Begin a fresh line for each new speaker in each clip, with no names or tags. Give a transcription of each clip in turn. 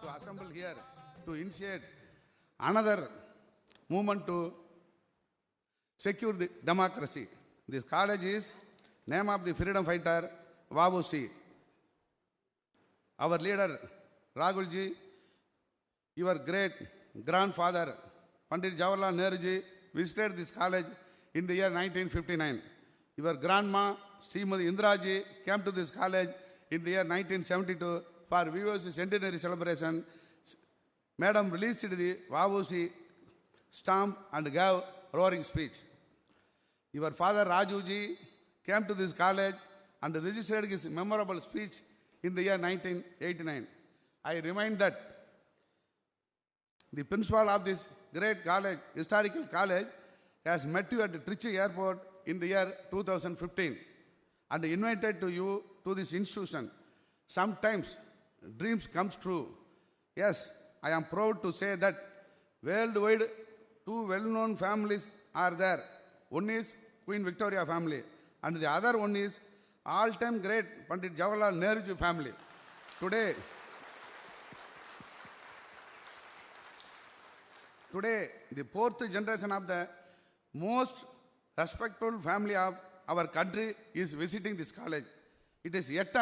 to assemble here to initiate another movement to secure the democracy. This college is name of the freedom fighter Vavusi. Our leader Rahulji, your great grandfather Pandit Jawaharlal Nehru visited this college in the year 1959. Your grandma Srimati Indiraji came to this college in the year 1972 for VOC centenary celebration. Madam released the Vavusi stamp and gave roaring speech. Your father Rajuji came to this college and registered his memorable speech in the year 1989. I remind that the principal of this great college, historical college, has met you at Trichy Airport in the year 2015 and invited you to this institution. Sometimes dreams come true. Yes, I am proud to say that worldwide two well-known families are there. One is Queen Victoria family and the other one is all-time great Pandit Jawaharlal Nehru family. Today, the fourth generation of the most respectful family of our country is visiting this college. It is yet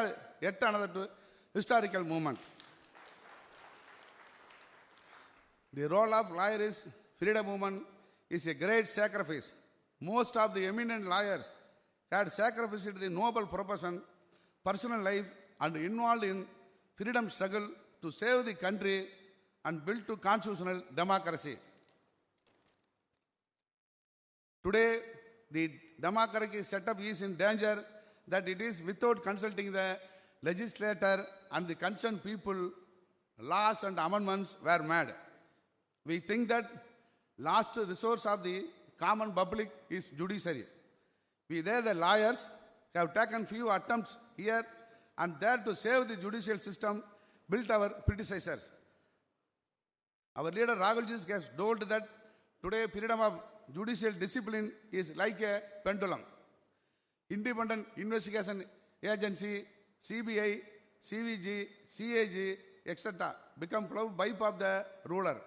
another historical moment. The role of lawyer is freedom movement is a great sacrifice. Most of the eminent lawyers had sacrificed the noble profession, personal life, and involved in freedom struggle to save the country and build to constitutional democracy. Today, the democratic setup is in danger that it is without consulting the legislator and the concerned people, laws and amendments were made. We think that last resource of the common public is judiciary. We there, the lawyers, have taken few attempts here and there to save the judicial system built our predecessors. Our leader Rahulji has told that today freedom of judicial discipline is like a pendulum. Independent Investigation Agency, CBI, CVG, CAG, etc. become pipe of the ruler.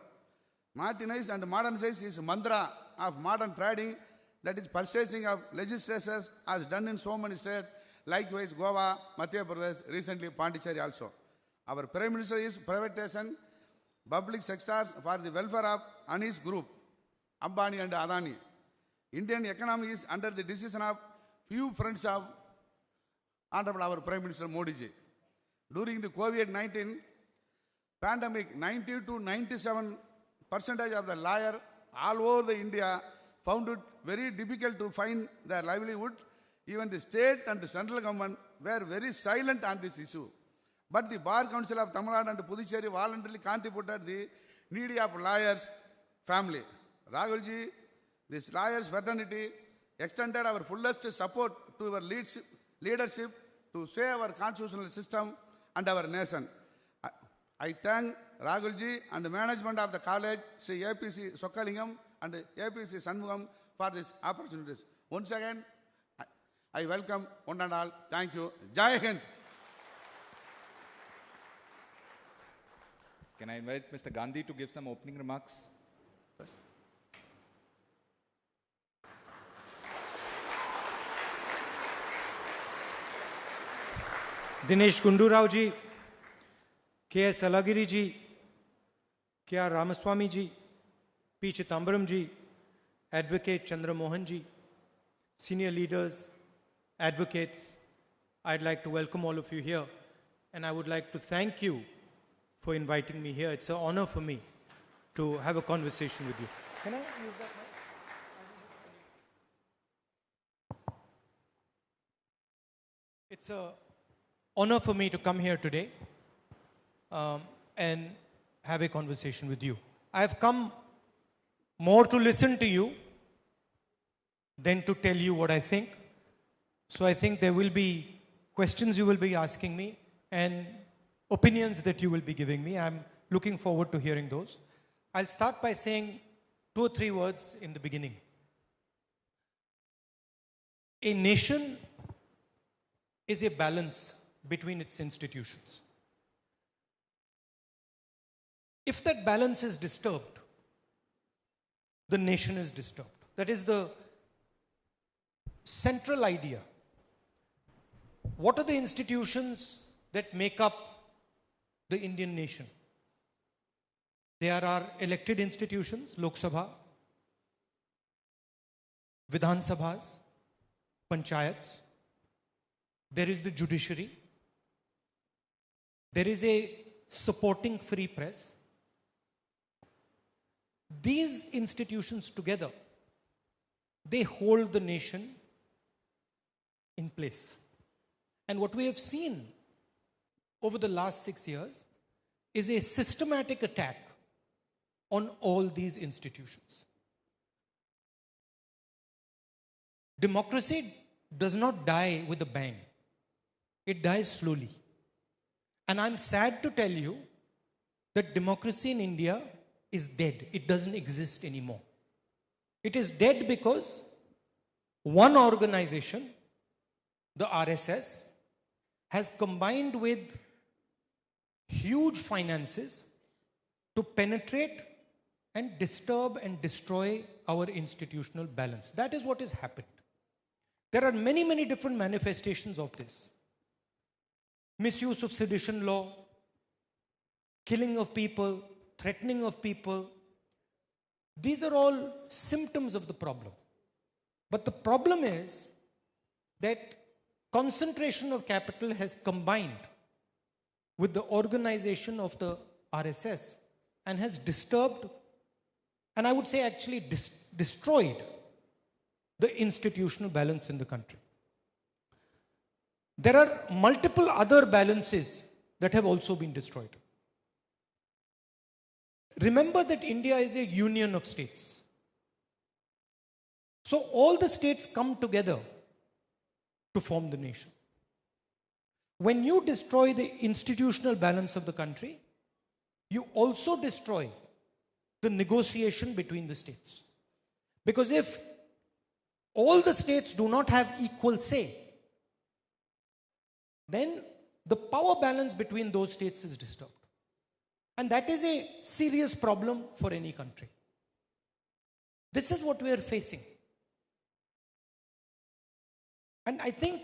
Modernize and modernize is mantra of modern trading, that is purchasing of legislators as done in so many states, likewise Goa, Madhya Pradesh, recently Pondicherry also. Our Prime Minister is privatization, public sectors for the welfare of Anish Group, Ambani and Adani. Indian economy is under the decision of few friends of Honorable our Prime Minister Modi ji. During the COVID-19 pandemic, 90 to 97% of the lawyers all over the India found it very difficult to find their livelihood. Even the state and the central government were very silent on this issue. But the Bar Council of Tamil Nadu and Puducherry voluntarily contributed the need of lawyers' family. Rahulji, this lawyers' fraternity extended our fullest support to our leadership to save our constitutional system and our nation. I thank Rahulji and the management of the college, Sri APC Sokalingam and APC Sanmugam for these opportunities. Once again, I welcome one and all. Thank you. Jai Hind.
Can I invite Mr. Gandhi to give some opening remarks first?
Dinesh Gundu Rao ji, K.S. Alagiri ji, K.R. Ramaswamy ji, P. Chithambaram ji, Advocate Chandra Mohan ji, senior leaders, advocates, I'd like to welcome all of you here, and I would like to thank you for inviting me here. It's an honor for me to have a conversation with you. Can I use that mic? It's an honor for me to come here today and have a conversation with you. I have come more to listen to you than to tell you what I think. So I think there will be questions you will be asking me and opinions that you will be giving me. I'm looking forward to hearing those. I'll start by saying 2 or 3 words in the beginning. A nation is a balance between its institutions. If that balance is disturbed, the nation is disturbed. That is the central idea. What are the institutions that make up the Indian nation? They are our elected institutions, Lok Sabha, Vidhan Sabhas, Panchayats. There is the judiciary. There is a supporting free press. These institutions together, they hold the nation in place. And what we have seen over the last 6 years is a systematic attack on all these institutions. Democracy does not die with a bang. It dies slowly. And I'm sad to tell you that democracy in India is dead. It doesn't exist anymore. It is dead because one organization, the RSS, has combined with huge finances to penetrate and disturb and destroy our institutional balance. That is what has happened. There are many, many different manifestations of this. Misuse of sedition law, killing of people, threatening of people. These are all symptoms of the problem. But the problem is that concentration of capital has combined with the organization of the RSS and has disturbed, and I would say actually destroyed, the institutional balance in the country. There are multiple other balances that have also been destroyed. Remember that India is a union of states. So all the states come together to form the nation. When you destroy the institutional balance of the country, you also destroy the negotiation between the states. Because if all the states do not have equal say, then the power balance between those states is disturbed. And that is a serious problem for any country. This is what we are facing. And I think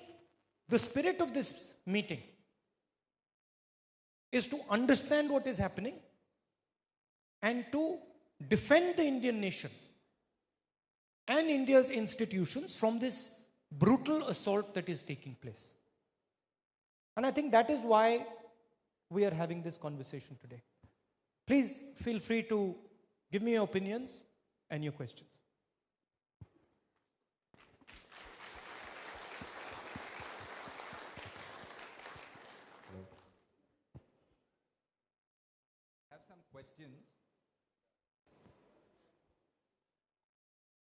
the spirit of this meeting is to understand what is happening and to defend the Indian nation and India's institutions from this brutal assault that is taking place. And I think that is why we are having this conversation today. Please feel free to give me your opinions and your questions.
I have some questions.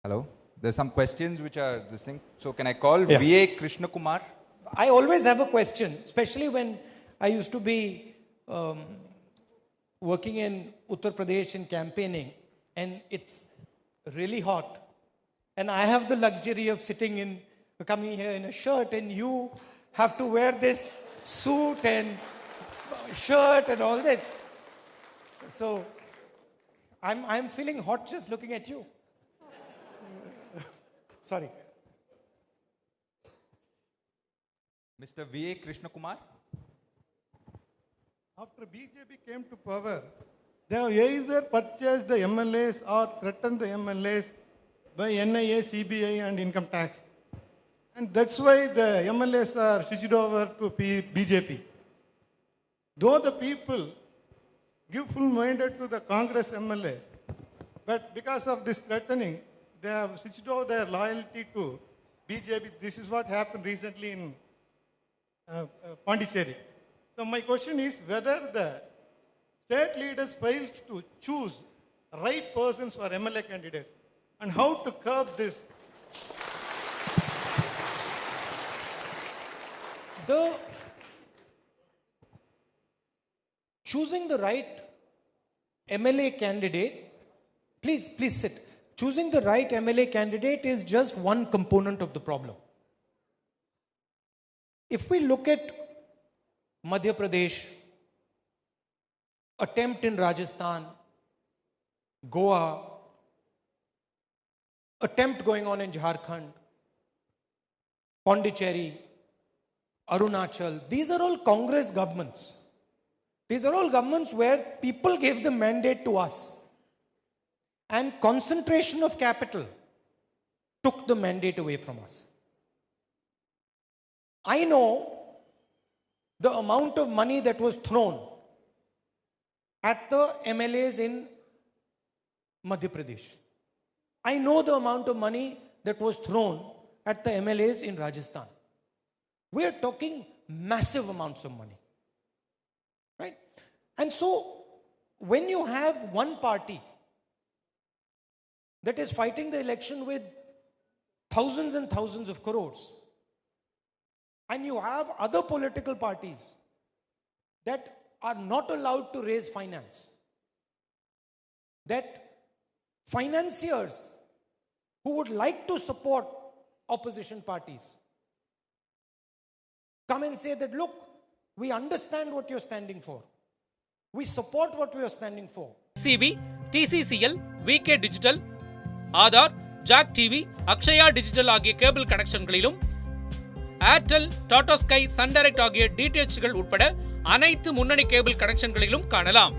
Hello? There's some questions which are this thing. So can I call
Yeah.
V.A. Krishna Kumar?
I always have a question, especially when I used to be working in Uttar Pradesh in campaigning, and it's really hot. And I have the luxury of coming here in a shirt, and you have to wear this suit and shirt and all this. So I'm feeling hot just looking at you. Sorry.
Mr. V.A. Krishna Kumar?
After BJP came to power, they have either purchased the MLAs or threatened the MLAs by NIA, CBI and income tax. And that's why the MLAs are switched over to BJP. Though the people give full mandate to the Congress MLAs, but because of this threatening, they have switched over their loyalty to BJP. This is what happened recently in Pondicherry. So my question is whether the state leaders fails to choose right persons for MLA candidates and how to curb this.
Choosing the right MLA candidate, please sit. Choosing the right MLA candidate is just one component of the problem. If we look at Madhya Pradesh, attempt in Rajasthan, Goa, attempt going on in Jharkhand, Pondicherry, Arunachal. These are all Congress governments. These are all governments where people gave the mandate to us. And concentration of capital took the mandate away from us. I know the amount of money that was thrown at the MLAs in Madhya Pradesh. I know the amount of money that was thrown at the MLAs in Rajasthan. We are talking massive amounts of money. Right? And so, when you have one party that is fighting the election with thousands and thousands of crores, and you have other political parties that are not allowed to raise finance, that financiers who would like to support opposition parties come and say that, look, we understand what you're standing for. We support what we are standing for.
CB, TCCL, VK Digital, Aadhaar, Jack TV, Akshaya digital ஆகிய cable கனெக்ஷன்களிலும் Airtel, Tata Sky, Sun Direct ஆகிய டிடிஎச்கள் உட்பட அனைத்து முன்னணி cable கனெக்ஷன்களிலும் காணலாம்.